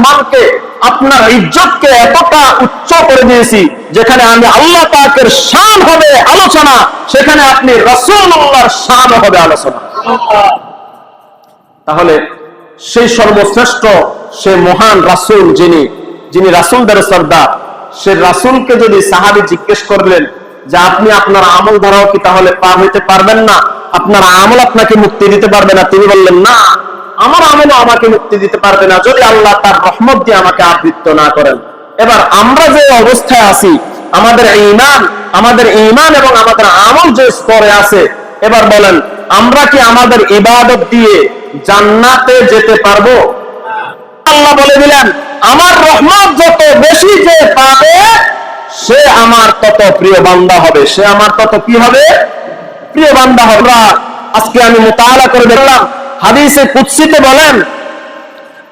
মানকে, আপনার ইজ্জতকে এতটা উচ্চ করে দিয়েছি, যেখানে আমি আল্লাহ পাকের শান হবে আলোচনা, সেখানে আপনি রাসূলুল্লাহর শান হবে আলোচনা। তাহলে সেই সর্বশ্রেষ্ঠ, সে মহান রাসূল, যিনি রাসূলদের সর্দার, সে রাসূলকে যদি সাহাবী জিজ্ঞেস করলেন যে আপনি আপনার আমল দ্বারাও কি তাহলে পার হইতে পারবেন না, আপনার আমল আপনাকে মুক্তি দিতে পারবে না, তিনি বললেন না, আমার আমলও আমাকে মুক্তি দিতে পারবে না যদি আল্লাহ তার রহমত দিয়ে আমাকে আবৃত্ত না করেন। এবার আমরা যে অবস্থায় আছি, আমাদের ঈমান এবং আমাদের আমল যে স্তরে আছে, এবার বলেন আমরা কি আমাদের ইবাদত দিয়ে জান্নাতে যেতে পারবো? আল্লাহ বলে দিলেন আমার রহমত যত বেশি যে পাবে সে আমার তত প্রিয় বান্দা হবে, সে আমার তত কি হবে? প্রিয় বান্দা হবে। আজকে আমি মুতাআলা করে দেখলাম, হাদিসে কুদসিতে বলেন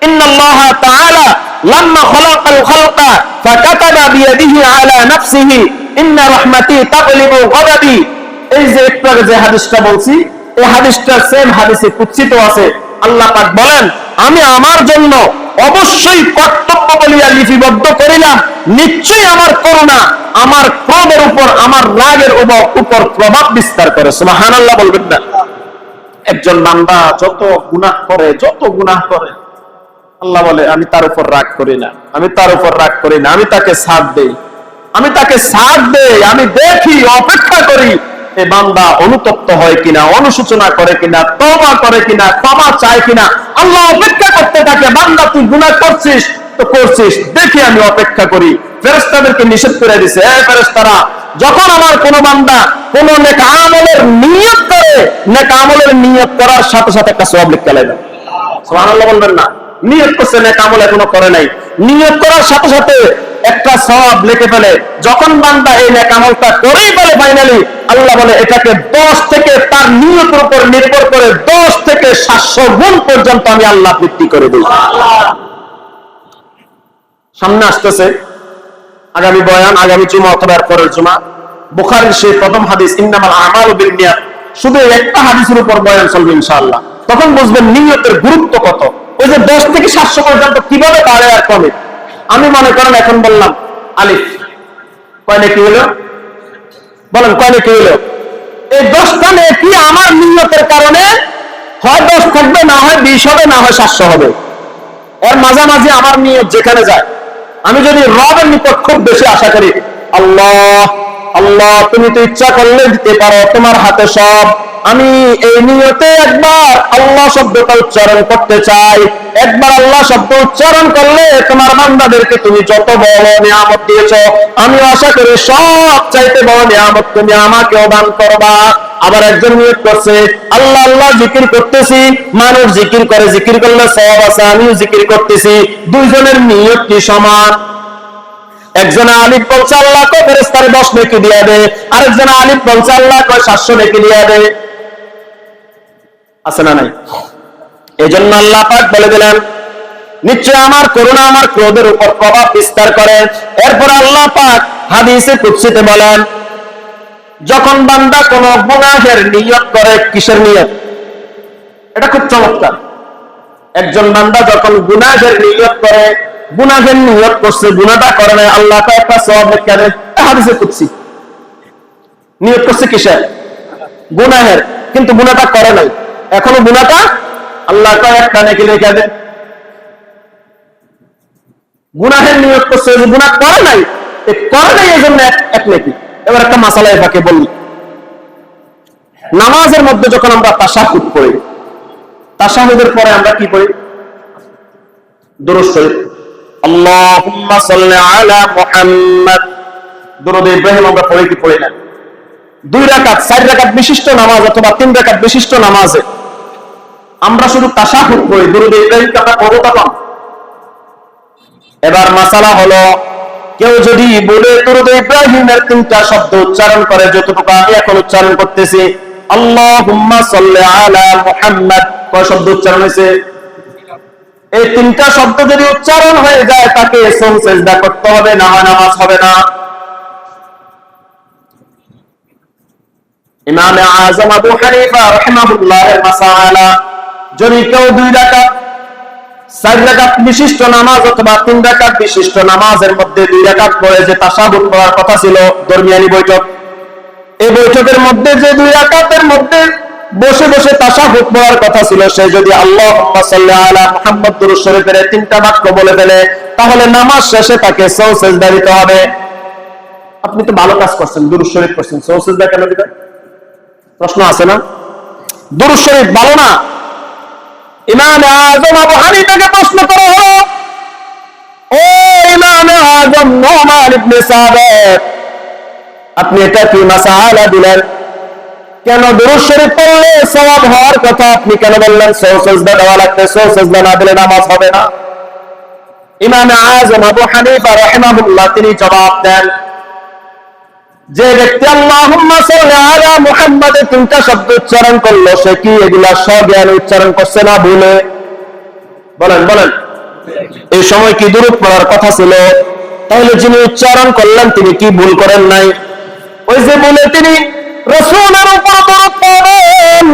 ইন্নাল্লাহা তাআলা লাম্মা খালাকাল খালকা ফাকাতাবা বিয়াদিহি আলা নাফসিহি ইন্না রাহমাতি তাগলিবু গাদাবি। এই যে একটু আগে যে হাদিসটা বলছি, এই হাদিসটার সেম হাদিসে কুদসিত আছে। আল্লাহ পাক বলেন আমি আমার জন্য অবশ্যই কর্তব্য বলিয়া লিপিবদ্ধ করিলাম, নিশ্চয়ই আমার করুণা আমার ক্রোধের উপর, আমার রাগের উপর প্রভাব বিস্তার করে। সুবহানাল্লাহ বলবেন না? একজন বান্দা যত গুনাহ করে আল্লাহ বলে আমি তার উপর রাগ করি না, আমি তাকে সাথ দেই, আমি দেখি, অপেক্ষা করি এই বান্দা অনুতপ্ত হয় কিনা, অনুশোচনা করে কিনা, তওবা করে কিনা, ক্ষমা চায় কিনা। আল্লাহ অপেক্ষা করতে থাকে, বান্দা তুই গুনাহ করছিস তো করছিস, দেখি আমি অপেক্ষা করি। ফেরেশতাদেরকে নিষেধ করে দিয়েছে, ফেরেশতারা যখন আমার কোন বান্দা কোন নেক আমলের নিয়ত করে, নেক আমলের নিয়ত করার সাথে সাথে একটা সওয়াব লিখে দেয়। সুবহানাল্লাহ বলবেন না? নিয়ত করছে, নেক আমল এখনো করে নাই, নিয়ত করার সাথে সাথে একটা সওয়াব লিখে ফেলে। যখন বান্দা এই নেক আমলটা করেই ফেলে ফাইনালি, আল্লাহ বলে এটাকে 10 থেকে, তার নিয়তের উপর নির্ভর করে 10 থেকে 700 গুণ পর্যন্ত আমি আল্লাহ বৃদ্ধি করে দিই। সামনে আসতেছে আগামী বয়ান, আগামী জুমা অথবা পরের জুমা, বুখারীর সেই প্রথম হাদিস ইন্নামাল আমালু বিন্নিয়াত, শুধু একটা হাদিসের উপর বয়ান চলবে ইনশাআল্লাহ। তখন বুঝবেন নিয়তের গুরুত্ব কত। ওই যে 10 থেকে 700 পর্যন্ত কিভাবে বাড়ে আর কমে। আমি মনে করেন এখন বললাম আলিফ, কয় নেকি হলো? বলেন কয় নেকি হলো? এই 10টা নেকি আমার নিয়তের কারণে হয় 10 থাকবে, না হয় 20 হবে, না হয় 700 হবে। এর মাঝামাঝি আমার নিয়ত যেখানে যায়, আমি যদি রবের নিকট খুব বেশি আশা করি, আল্লাহ আল্লাহ তুমি তো ইচ্ছা করলে দিতে পারো, তোমার হাতে সব, আমি এই নিয়তে একবার আল্লাহ শব্দটা উচ্চারণ করতে চাই। একবার আল্লাহ শব্দ উচ্চারণ করলে তোমার বান্দাদেরকে তুমি যত বড় নিয়ামত দিয়েছো, আমি আশা করি সব চাইতে বড় নিয়ামত তুমি আমাকেও দান করবা। আবার একজন নিয়ত করছে আল্লাহ আল্লাহ জিকির করতেছি, মানুষ জিকির করে, জিকির করলে সওয়াব আছে, আমিও জিকির করতেছি, দুইজনের নিয়ত কি সমান? একজনে আলিফ বলছে আল্লাহ কয় ফেরেশতার 10 নেকি দিয়া দে, আরেকজনে আলিফ বলছে আল্লাহ কয় 700 নেকি দিয়া দে। আছে না নাই? এজন্য আল্লাহ পাক বলে দিলেন নিশ্চয় আমার করুণা আমার ক্রোধের উপর প্রভাব বিস্তার করে। এরপর আল্লাহ পাক হাদিসে কুদসিতে বলেন যখন বান্দা কোন গুনাহের নিয়ত করে, কিসের নিয়ত? এটা খুব চমৎকার। একজন বান্দা যখন গুনাহের নিয়ত করে, গুনাহের নিয়ত করছে, গুনাহটা করে নাই, আল্লাহ পাক একটা সওয়াব লিখে দেয়। হাদিসে কুদসি। নিয়ত করছে কিসের? গুনাহের, কিন্তু গুনাহটা করে নাই, এখনো গুনাহটা আল্লাহ পাক একটা নেকি লিখে দেয়। গুনাহের নিয়ত করছে, গুনাহ করে নাই, এজন্য এক নেকি। এবার একটা মাসালা এটাকে বলি, নামাজের মধ্যে যখন আমরা তাশাহুদ পড়ি, তাশাহুদের পরে আমরা কি পড়ি? দুরূদ শরীফ, আল্লাহুম্মা সাল্লি আলা মুহাম্মাদ। দুরূদ ইব্রাহিম আমরা পড়ি কি পড়ি না? 2 রাকাত 4 রাকাত বিশিষ্ট নামাজ অথবা 3 রাকাত বিশিষ্ট নামাজে আমরা শুধু তাশাহুদ পড়ি, দুরূদ ইব্রাহিমকে আমরা পড়ব তখন। এবার মাসালা হলো, কেউ যদি বলে দুরূদ ইব্রাহিমের 3টা শব্দ উচ্চারণ করে, যতটুকু আমি এখন উচ্চারণ করতেছি, আল্লাহুম্মা সাল্লি আলা মুহাম্মাদ, কয় শব্দ উচ্চারণ হয়েছে? এই 3টা শব্দ যদি উচ্চারণ হয়ে যায়, তাকে সিজদা করতে হবে, না হয় নামাজ হবে না। ইমাম আযম আবু হানিফা রাহিমাহুল্লাহ এর মাসালা, যদি কেউ 2 রাকাত 4 রাকাত বিশিষ্ট নামাজ অথবা 3 রাকাত বিশিষ্ট নামাজের মধ্যে 2 রাকাত পড়ে যে তাশাহুদ পড়ার কথা ছিল দরমিয়ানি বৈঠক, এই বৈঠকের মধ্যে যে 2 রাকাতের মধ্যে বসে বসে তাশাহুদ পড়ার কথা ছিল, সে যদি আল্লাহুম্মা সাল্লি আলা মুহাম্মদ দুরূদ শরীফের 3টা বাক্য বলে ফেলে, তাহলে নামাজ শেষে তাকে সও সিজদা দিতে হবে। আপনি তো ভালো কাজ করছেন, দুরূদ শরীফ পড়ছেন, সও সিজদা কেন দিবেন? প্রশ্ন আছে না? দুরূদ শরীফ ভালো না? ইমাম আযম আবু হানিফাকে প্রশ্ন করা হলো, ও ইমাম আযম নুমান ইবনে সাবিত, আপনি এটা কি মাসআলা দিলেন? কেন দুরূদ শরীফ পড়লে সওয়াব হওয়ার কথা আপনি কেন বললেন সও সিজদা দেওয়া লাগবে, সও সিজদা না দিলে নামাজ হবে না? ইমাম আযম আবু হানিফা রাহিমাহুল্লাহ তিনি জবাব দেন, যে ব্যক্তি আল্লাহুম্মা সাল্লি আলা মুহাম্মাদের 3টা শব্দ উচ্চারণ করলো, সে কি এগুলা স্বজ্ঞানে উচ্চারণ করছে না ভুলে? বলেন বলেন, এই সময় কি দুরূদ পড়ার কথা ছিল? তাহলে যিনি উচ্চারণ করলেন তিনি কি ভুল করেন নাই? ওই যে বলে তিনি রাসূলের উপর দরুদ পড়েন,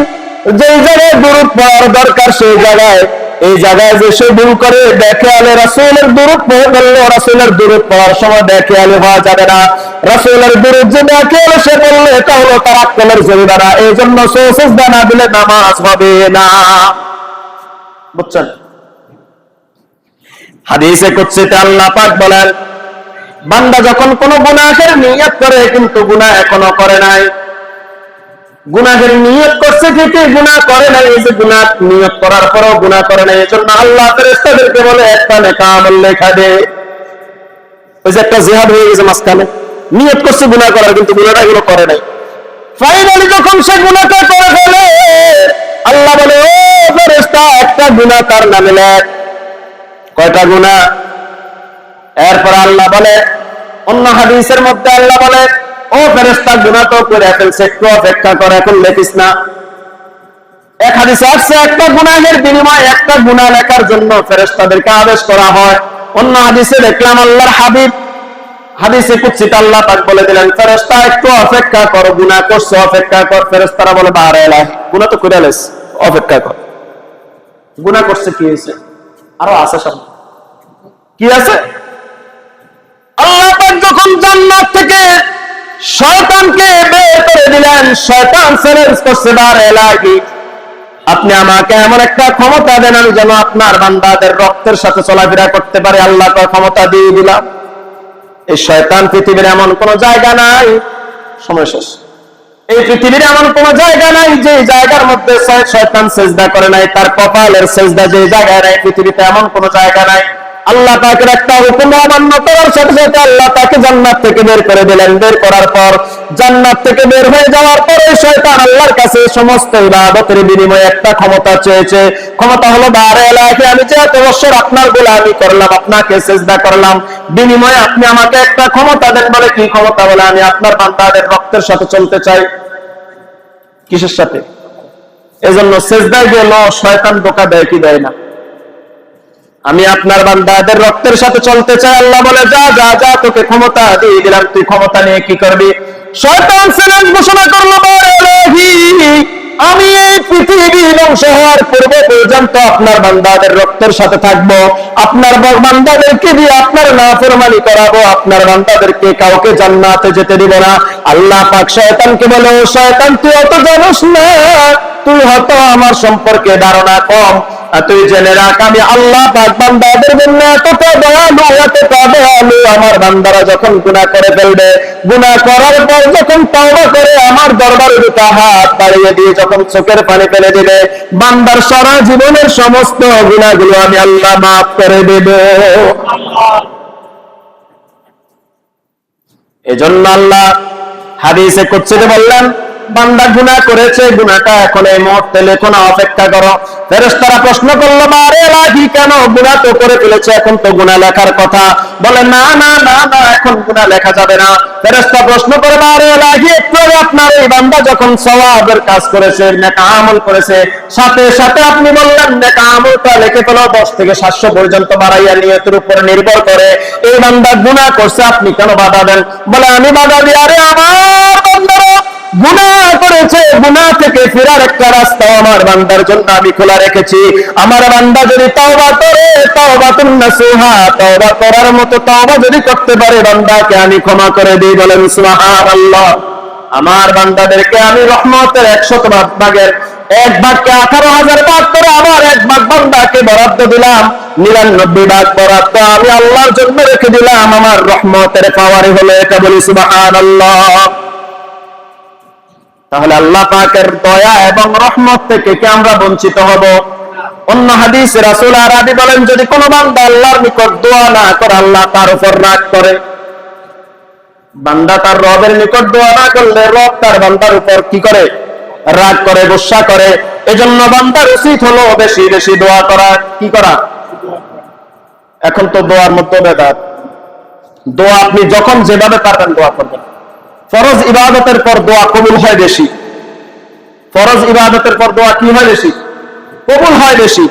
যে জায়গায় দরুদ পড়ার দরকার সেই জায়গায়, এই জায়গায় যে সে ভুল করে দেখে আলে রাসূলের দরুদ পড়ে বলল, রাসূলের দরুদ পড়ার সময় দেখে আলে হওয়া যাবে না। রাসূলের দরুদ যে দেখে আলে সে বললে এটা হলো তার আকলের জরিমানা, এই জন্য সও সিজদা না দিলে নামাজ হবে না। বুঝছেন? হাদিসে কুদসিতে আল্লাহ পাক বলেন, বান্দা যখন কোনো গুনাহের নিয়ত করে কিন্তু গুনাহ এখনো করে নাই, গুনাহের নিয়ত করছে ঠিকই গুনাহ করে নাই, এই যে গুনাহ নিয়ত করার পরও গুনাহ করে নাই, এজন্য আল্লাহ ফেরেশতাদেরকে বলে একটা নেক আমল লেখা দে। ওই যে একটা জিহাদ হয়ে গেছে মাঝখানে, নিয়ত করছে গুনাহ করার কিন্তু গুনাহটা এগুলো করে নাই, ফাইনালি যখন সে গুনাহটা করে ফেলে আল্লাহ বলে, ও ফেরেশতা একটা গুনাহ তার নামে লেখ। কয়টা গুনাহ? এরপর আল্লাহ বলে, অন্য হাদিসের মধ্যে আল্লাহ বলে, ও ফেরেশতা গুনাহ তো করে ফেলছে, একটু অপেক্ষা কর, এখন লেখিস না। এক হাদিসে আসছে একটা গুনাহের বিনিময়ে একটা গুনাহ লেখার জন্য ফেরেশতাদেরকে আদেশ করা হয়। অন্য হাদিসে দেখলাম আল্লাহর হাবিব হাদিসে কুদসিতে আল্লাহ পাক বলে দিলেন, ফেরেশতা একটু অপেক্ষা কর, গুনাহ করছে অপেক্ষা কর। ফেরেশতারা বলে, বারে এলাই গুনাহ তো করে আলাইস, অপেক্ষা কর। গুনাহ করছে কি হয়েছে? আরো আছে সামনে, কি আছে? আল্লাহ পাক যখন জান্নাত থেকে শয়তানকে বের করে দিলেন, শয়তান চ্যালেঞ্জ করছে, বারে এলাই আপনি আমাকে এমন একটা ক্ষমতা দেন আমি যেন আপনার বান্দাদের রক্তের সাথে চলাফেরা করতে পারে। আল্লাহ তার ক্ষমতা দিয়ে দিলাম। এই শয়তান পৃথিবীর এমন কোন জায়গা নাই, সময় শেষ, এই পৃথিবীর এমন কোন জায়গা নাই যে জায়গার মধ্যে শয়তান সেজদা করে নাই, তার কপালের সেজদা যে জায়গায় নাই, পৃথিবীতে এমন কোন জায়গা নাই। আল্লাহ পাকের একটা হুকুম অমান্য করার সাথে সাথে আল্লাহ তাকে জান্নাত থেকে বের করে দিলেন। বের করার পর জান্নাত থেকে বের হয়ে যাওয়ার পরে শয়তান আল্লাহর কাছে সমস্ত ইবাদতের বিনিময়ে একটা ক্ষমতা চেয়েছে। ক্ষমতা হলো, বারে এলাহি আমি যে এত বছর আপনার গোলামি করলাম, আপনাকে সেজদা করলাম, বিনিময়ে আপনি আমাকে একটা ক্ষমতা দেন। বলে, কি ক্ষমতা? বলে, আমি আপনার বান্দাদের রক্তের সাথে চলতে চাই। কিসের সাথে? এজন্য সেজদায় গেল শয়তান ধোঁকা দেয় কি দেয় না? আমি আপনার বান্দাদের রক্তের সাথে চলতে চাই। আল্লাহ বলে, যা যা যা, তোকে ক্ষমতা দিয়ে দিলাম, তুই ক্ষমতা নিয়ে কি করবি? শয়তান চ্যালেঞ্জ ঘোষণা করলো, আমি এই পৃথিবী ধ্বংস হওয়ার পূর্বে পর্যন্ত আপনার বান্দাদের রক্তের সাথে থাকবো, আপনার বান্দাদেরকে দিয়ে আপনার নাফরমানি করাবো, আপনার বান্দাদেরকে কাউকে জান্নাতে যেতে দিব না। আল্লাহ পাক শয়তানকে বলে, ও শয়তান, তুই অত জানিস না, তুই হয়তো আমার সম্পর্কে ধারণা কম, তুই জেনে রাখ আমি আল্লাহ পাক বান্দাদের জন্য এতটা দয়ালু, এতটা দয়ালু। আমার বান্দারা যখন গুনাহ করে ফেলবে, গুনাহ করার পর যখন তওবা করে আমার দরবারে দুটো হাত বাড়িয়ে দিয়ে যখন চোখের পানি ফেলে দিবে, বান্দার সারা জীবনের সমস্ত গুনাহগুলো আমি আল্লাহ মাফ করে দেব। এজন্য আল্লাহ হাদিসে কুদসিতে বললেন, বান্দা গুনাহ করেছে, গুনাহটা এখন এই মুহূর্তে লেখো না, অপেক্ষা করো। ফেরেশতারা প্রশ্ন করলো, বারে এলাহি কেন? গুনাহ তো করে ফেলেছে, এখন তো গুনাহ লেখার কথা। বলে, না না না না, এখন গুনাহ লেখা যাবে না। ফেরেশতা প্রশ্ন করে, বারে এলাহি একটু আপনার এই বান্দা যখন সওয়াবের কাজ করেছে, নেক আমল করেছে, সাথে সাথে আপনি বললেন নেক আমলটা লিখে ফেলো, 10 থেকে 700 পর্যন্ত বাড়াইয়া নিয়তের উপর নির্ভর করে। এই বান্দা গুনাহ করছে, আপনি কেন বাধা দেন? বলে, আমি বাধা দিই, আরে আমার বান্দারা গুনাহ করেছে, গুনাহ থেকে ফেরার একটা রাস্তা আমার বান্দার জন্য আমি খোলা রেখেছি। আমার বান্দা যদি তওবা করে, তাওবাতুন নাসুহা, তওবা করার মতো তওবা যদি করতে পারে, বান্দাকে আমি ক্ষমা করে দিই। বলেন সুবহানাল্লাহ। আমার বান্দাদেরকে আমি রহমতের 100 ভাগের 1 ভাগকে 18,000 ভাগ করে আমার 1 ভাগ বান্দাকে বরাদ্দ দিলাম, 99 ভাগ বরাদ্দ আমি আল্লাহর জন্য রেখে দিলাম। আমার রহমতের পাওয়ারই হলো এটা। বলি সুবহানাল্লাহ। তাহলে আল্লাহ পাকের দয়া এবং রহমত থেকে কি আমরা বঞ্চিত হব? অন্য হাদিসে রাসূল আরবি বলেন, যদি কোনো বান্দা আল্লাহর নিকট দোয়া না করে, আল্লাহ তার উপর রাগ করে। বান্দা তার রবের নিকট দোয়া না করলে রব তার বান্দার উপর কি করে? রাগ করে, গুসা করে। এজন্য বান্দার উচিত হলো বেশি বেশি দোয়া করা। কি করা? এখন তো দোয়ার মধ্যে বেদাত। দোয়া আপনি যখন যেভাবে পারবেন দোয়া করবেন। ফরজ ইবাদতের পর দোয়া কবুল হয় বেশি। ফরজ ইবাদতের পর দোয়া কি হয় বেশি? কবুল হয় বেশি।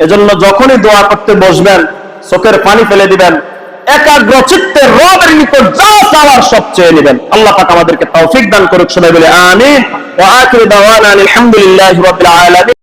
এজন্য যখনই দোয়া করতে বসবেন, চোখের পানি ফেলে দিবেন, একাগ্র চিত্তে রবের নিকট যা চাওয়ার সব চেয়ে নেবেন। আল্লাহ পাক আমাদেরকে তৌফিক দান করুক। সবাই বলে আমিন। ওয়া আখিরু দাওয়ানা আলহামদুলিল্লাহি রাব্বিল আলামিন।